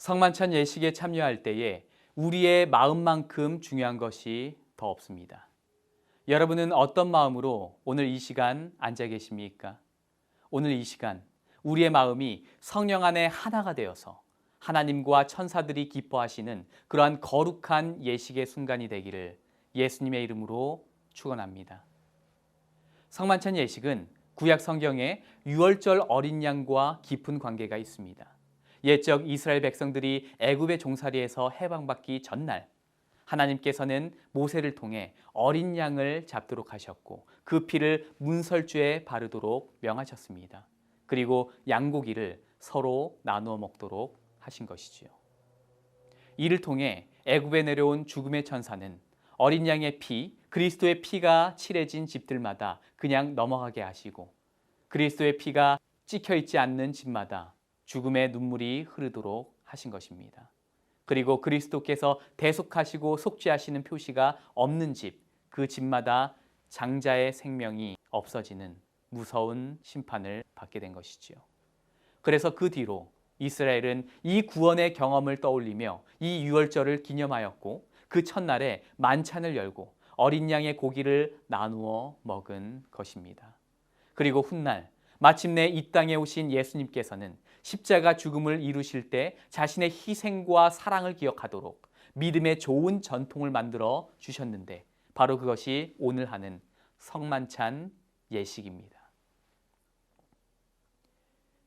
성만찬 예식에 참여할 때에 우리의 마음만큼 중요한 것이 더 없습니다. 여러분은 어떤 마음으로 오늘 이 시간 앉아 계십니까? 오늘 이 시간 우리의 마음이 성령 안에 하나가 되어서 하나님과 천사들이 기뻐하시는 그러한 거룩한 예식의 순간이 되기를 예수님의 이름으로 축원합니다. 성만찬 예식은 구약 성경에 유월절 어린 양과 깊은 관계가 있습니다. 옛적 이스라엘 백성들이 애굽의 종살이에서 해방받기 전날 하나님께서는 모세를 통해 어린 양을 잡도록 하셨고 그 피를 문설주에 바르도록 명하셨습니다. 그리고 양고기를 서로 나누어 먹도록 하신 것이지요. 이를 통해 애굽에 내려온 죽음의 천사는 어린 양의 피, 그리스도의 피가 칠해진 집들마다 그냥 넘어가게 하시고 그리스도의 피가 찍혀 있지 않는 집마다 죽음의 눈물이 흐르도록 하신 것입니다. 그리고 그리스도께서 대속하시고 속죄하시는 표시가 없는 집, 그 집마다 장자의 생명이 없어지는 무서운 심판을 받게 된 것이지요. 그래서 그 뒤로 이스라엘은 이 구원의 경험을 떠올리며 이 유월절을 기념하였고 그 첫날에 만찬을 열고 어린 양의 고기를 나누어 먹은 것입니다. 그리고 훗날 마침내 이 땅에 오신 예수님께서는 십자가 죽음을 이루실 때 자신의 희생과 사랑을 기억하도록 믿음의 좋은 전통을 만들어 주셨는데 바로 그것이 오늘 하는 성만찬 예식입니다.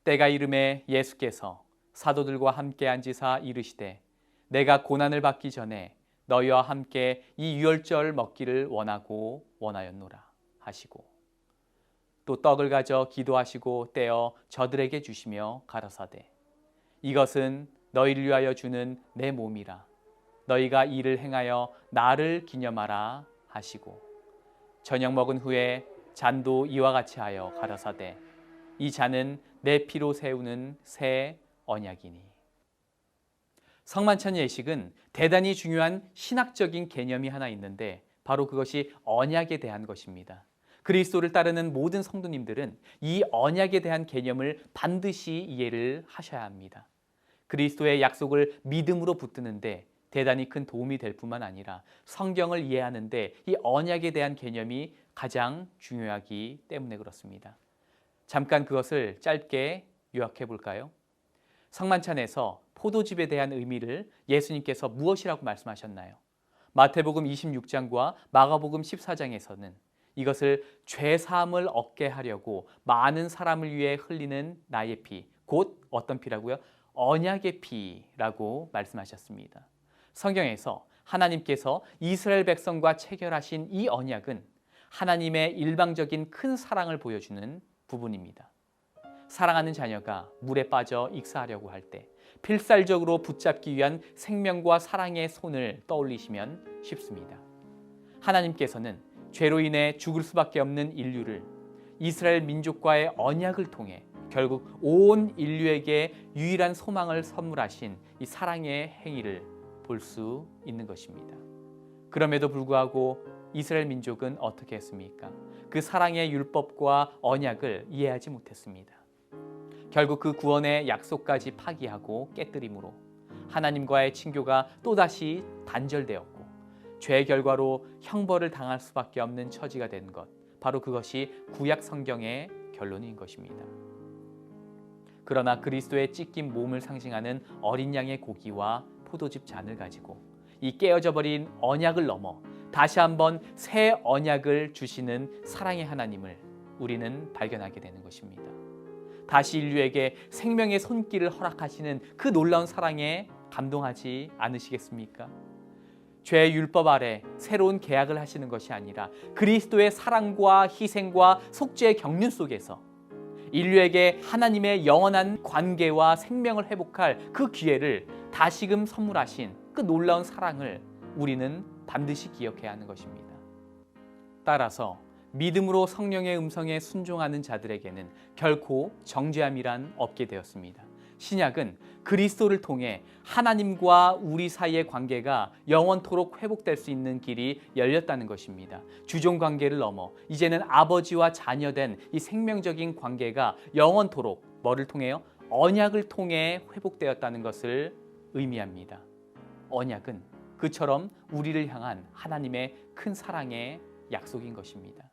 때가 이름에 예수께서 사도들과 함께 앉으사 이르시되 내가 고난을 받기 전에 너희와 함께 이 유월절 먹기를 원하고 원하였노라 하시고 또 떡을 가져 기도하시고 떼어 저들에게 주시며 가라사대 이것은 너희를 위하여 주는 내 몸이라 너희가 이를 행하여 나를 기념하라 하시고 저녁 먹은 후에 잔도 이와 같이 하여 가라사대 이 잔은 내 피로 세우는 새 언약이니. 성만찬 예식은 대단히 중요한 신학적인 개념이 하나 있는데 바로 그것이 언약에 대한 것입니다. 그리스도를 따르는 모든 성도님들은 이 언약에 대한 개념을 반드시 이해를 하셔야 합니다. 그리스도의 약속을 믿음으로 붙드는데 대단히 큰 도움이 될 뿐만 아니라 성경을 이해하는데 이 언약에 대한 개념이 가장 중요하기 때문에 그렇습니다. 잠깐 그것을 짧게 요약해 볼까요? 성만찬에서 포도즙에 대한 의미를 예수님께서 무엇이라고 말씀하셨나요? 마태복음 26장과 마가복음 14장에서는 이것을 죄사함을 얻게 하려고 많은 사람을 위해 흘리는 나의 피, 곧 어떤 피라고요? 언약의 피라고 말씀하셨습니다. 성경에서 하나님께서 이스라엘 백성과 체결하신 이 언약은 하나님의 일방적인 큰 사랑을 보여주는 부분입니다. 사랑하는 자녀가 물에 빠져 익사하려고 할 때 필살적으로 붙잡기 위한 생명과 사랑의 손을 떠올리시면 쉽습니다. 하나님께서는 죄로 인해 죽을 수밖에 없는 인류를 이스라엘 민족과의 언약을 통해 결국 온 인류에게 유일한 소망을 선물하신 이 사랑의 행위를 볼 수 있는 것입니다. 그럼에도 불구하고 이스라엘 민족은 어떻게 했습니까? 그 사랑의 율법과 언약을 이해하지 못했습니다. 결국 그 구원의 약속까지 파기하고 깨뜨림으로 하나님과의 친교가 또다시 단절되었고 죄의 결과로 형벌을 당할 수밖에 없는 처지가 된 것, 바로 그것이 구약 성경의 결론인 것입니다. 그러나 그리스도의 찢긴 몸을 상징하는 어린 양의 고기와 포도즙 잔을 가지고 이 깨어져 버린 언약을 넘어 다시 한번 새 언약을 주시는 사랑의 하나님을 우리는 발견하게 되는 것입니다. 다시 인류에게 생명의 손길을 허락하시는 그 놀라운 사랑에 감동하지 않으시겠습니까? 죄의 율법 아래 새로운 계약을 하시는 것이 아니라 그리스도의 사랑과 희생과 속죄의 경륜 속에서 인류에게 하나님의 영원한 관계와 생명을 회복할 그 기회를 다시금 선물하신 그 놀라운 사랑을 우리는 반드시 기억해야 하는 것입니다. 따라서 믿음으로 성령의 음성에 순종하는 자들에게는 결코 정죄함이란 없게 되었습니다. 신약은 그리스도를 통해 하나님과 우리 사이의 관계가 영원토록 회복될 수 있는 길이 열렸다는 것입니다. 주종 관계를 넘어 이제는 아버지와 자녀된 이 생명적인 관계가 영원토록 뭐를 통해요? 언약을 통해 회복되었다는 것을 의미합니다. 언약은 그처럼 우리를 향한 하나님의 큰 사랑의 약속인 것입니다.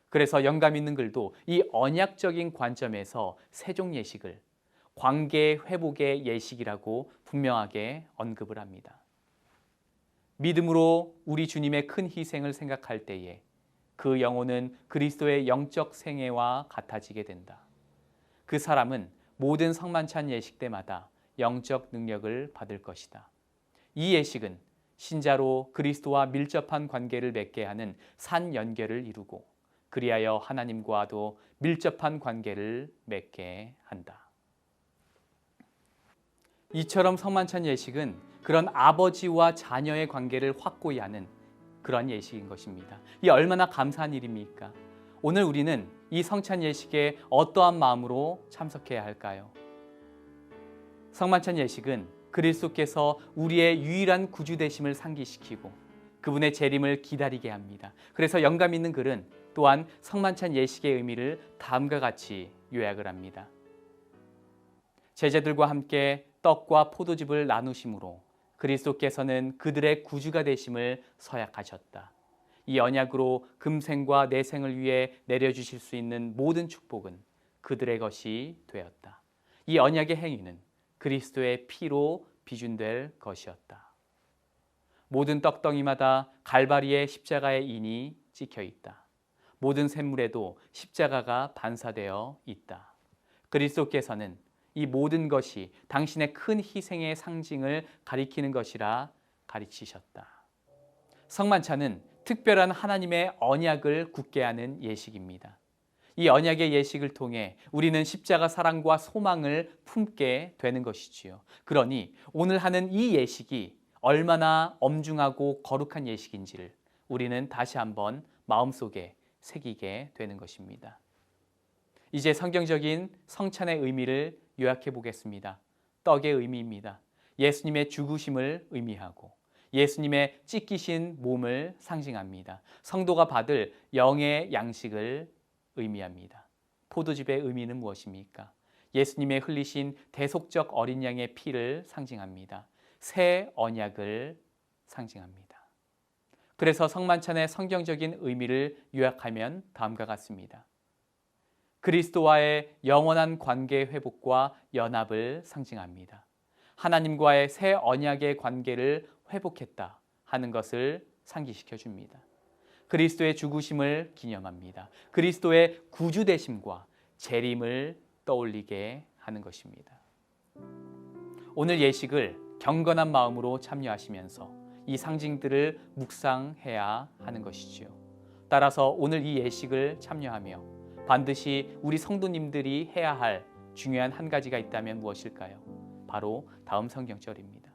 그래서 영감 있는 글도 이 언약적인 관점에서 세종 예식을 관계 회복의 예식이라고 분명하게 언급을 합니다. 믿음으로 우리 주님의 큰 희생을 생각할 때에 그 영혼은 그리스도의 영적 생애와 같아지게 된다. 그 사람은 모든 성만찬 예식 때마다 영적 능력을 받을 것이다. 이 예식은 신자로 그리스도와 밀접한 관계를 맺게 하는 산 연결을 이루고 그리하여 하나님과도 밀접한 관계를 맺게 한다. 이처럼 성만찬 예식은 그런 아버지와 자녀의 관계를 확고히 하는 그런 예식인 것입니다. 이 얼마나 감사한 일입니까? 오늘 우리는 이 성찬 예식에 어떠한 마음으로 참석해야 할까요? 성만찬 예식은 그리스도께서 우리의 유일한 구주 되심을 상기시키고 그분의 재림을 기다리게 합니다. 그래서 영감 있는 글은 또한 성만찬 예식의 의미를 다음과 같이 요약을 합니다. 제자들과 함께 떡과 포도즙을 나누심으로 그리스도께서는 그들의 구주가 되심을 서약하셨다. 이 언약으로 금생과 내생을 위해 내려주실 수 있는 모든 축복은 그들의 것이 되었다. 이 언약의 행위는 그리스도의 피로 비준될 것이었다. 모든 떡덩이마다 갈바리의 십자가의 인이 찍혀 있다. 모든 샘물에도 십자가가 반사되어 있다. 그리스도께서는 이 모든 것이 당신의 큰 희생의 상징을 가리키는 것이라 가르치셨다. 성만찬은 특별한 하나님의 언약을 굳게 하는 예식입니다. 이 언약의 예식을 통해 우리는 십자가 사랑과 소망을 품게 되는 것이지요. 그러니 오늘 하는 이 예식이 얼마나 엄중하고 거룩한 예식인지를 우리는 다시 한번 마음속에 새기게 되는 것입니다. 이제 성경적인 성찬의 의미를 요약해 보겠습니다. 떡의 의미입니다. 예수님의 죽으심을 의미하고 예수님의 찢기신 몸을 상징합니다. 성도가 받을 영의 양식을 의미합니다. 포도즙의 의미는 무엇입니까? 예수님의 흘리신 대속적 어린 양의 피를 상징합니다. 새 언약을 상징합니다. 그래서 성만찬의 성경적인 의미를 요약하면 다음과 같습니다. 그리스도와의 영원한 관계 회복과 연합을 상징합니다. 하나님과의 새 언약의 관계를 회복했다 하는 것을 상기시켜 줍니다. 그리스도의 죽으심을 기념합니다. 그리스도의 구주되심과 재림을 떠올리게 하는 것입니다. 오늘 예식을 경건한 마음으로 참여하시면서 이 상징들을 묵상해야 하는 것이지요. 따라서 오늘 이 예식을 참여하며 반드시 우리 성도님들이 해야 할 중요한 한 가지가 있다면 무엇일까요? 바로 다음 성경절입니다.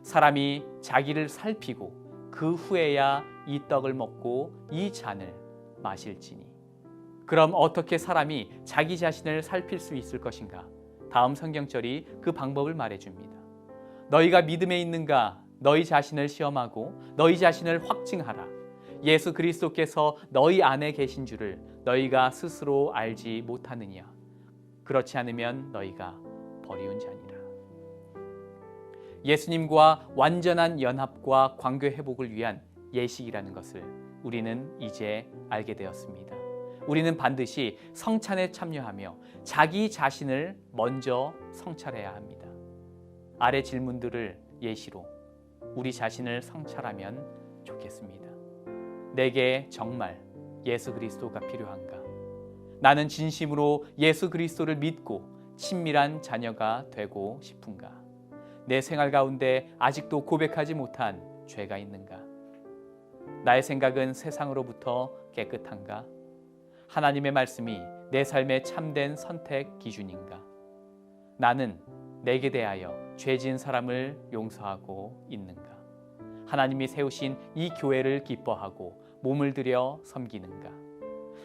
사람이 자기를 살피고 그 후에야 이 떡을 먹고 이 잔을 마실지니. 그럼 어떻게 사람이 자기 자신을 살필 수 있을 것인가? 다음 성경절이 그 방법을 말해줍니다. 너희가 믿음에 있는가? 너희 자신을 시험하고 너희 자신을 확증하라. 예수 그리스도께서 너희 안에 계신 줄을 너희가 스스로 알지 못하느냐? 그렇지 않으면 너희가 버리운 자니라. 예수님과 완전한 연합과 관계 회복을 위한 예식이라는 것을 우리는 이제 알게 되었습니다. 우리는 반드시 성찬에 참여하며 자기 자신을 먼저 성찰해야 합니다. 아래 질문들을 예시로 우리 자신을 성찰하면 좋겠습니다. 내게 정말 예수 그리스도가 필요한가? 나는 진심으로 예수 그리스도를 믿고 친밀한 자녀가 되고 싶은가? 내 생활 가운데 아직도 고백하지 못한 죄가 있는가? 나의 생각은 세상으로부터 깨끗한가? 하나님의 말씀이 내 삶의 참된 선택 기준인가? 나는 내게 대하여 죄 지은 사람을 용서하고 있는가? 하나님이 세우신 이 교회를 기뻐하고 몸을 들여 섬기는가?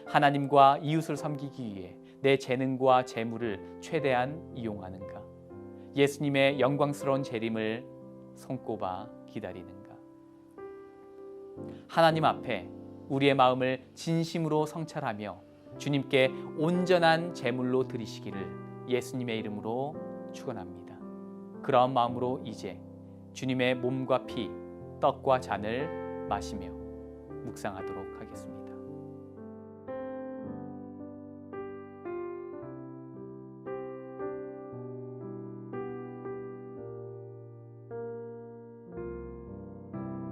하나님과 이웃을 섬기기 위해 내 재능과 재물을 최대한 이용하는가? 예수님의 영광스러운 재림을 손꼽아 기다리는가? 하나님 앞에 우리의 마음을 진심으로 성찰하며 주님께 온전한 제물로 드리시기를 예수님의 이름으로 축원합니다. 그러한 마음으로 이제 주님의 몸과 피, 떡과 잔을 마시며 묵상하도록 하겠습니다.